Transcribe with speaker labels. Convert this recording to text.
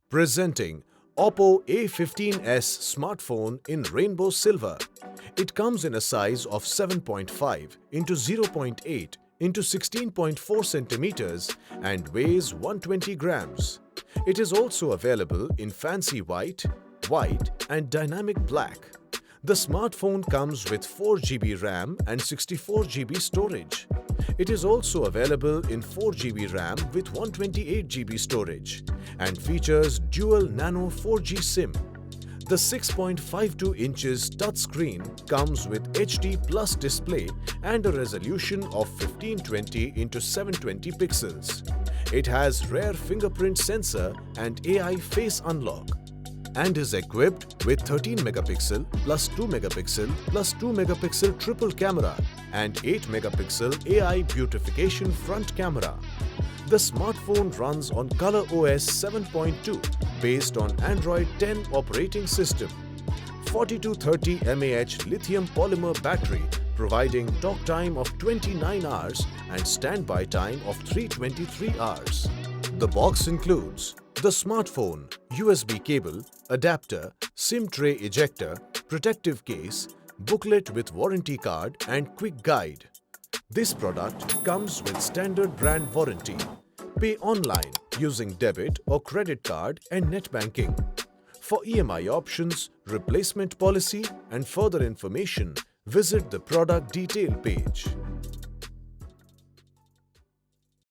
Speaker 1: Presenting OPPO A15s smartphone in rainbow silver. It comes in a size of 7.5 into 0.8 into 16.4 centimeters and weighs 120 grams. It is also available in fancy white, and dynamic black. The smartphone comes with 4 GB RAM and 64 GB storage. It is also available in 4 GB RAM with 128 GB storage and features dual nano 4G SIM. The 6.52 inches touchscreen comes with HD Plus display and a resolution of 1520 x 720 pixels. It has rear fingerprint sensor and AI face unlock and is equipped with 13 megapixel plus 2 megapixel plus 2 megapixel triple camera and 8 megapixel AI Beautification front camera. The smartphone runs on ColorOS 7.2 based on Android 10 operating system. 4230 mAh lithium-polymer battery providing talk time of 29 hours and standby time of 323 hours. The box includes the smartphone, USB cable, adapter, SIM tray ejector, protective case, booklet with warranty card and quick guide. This product comes with standard brand warranty. Pay online using debit or credit card and net banking. For EMI options, replacement policy and further information, visit the product detail page.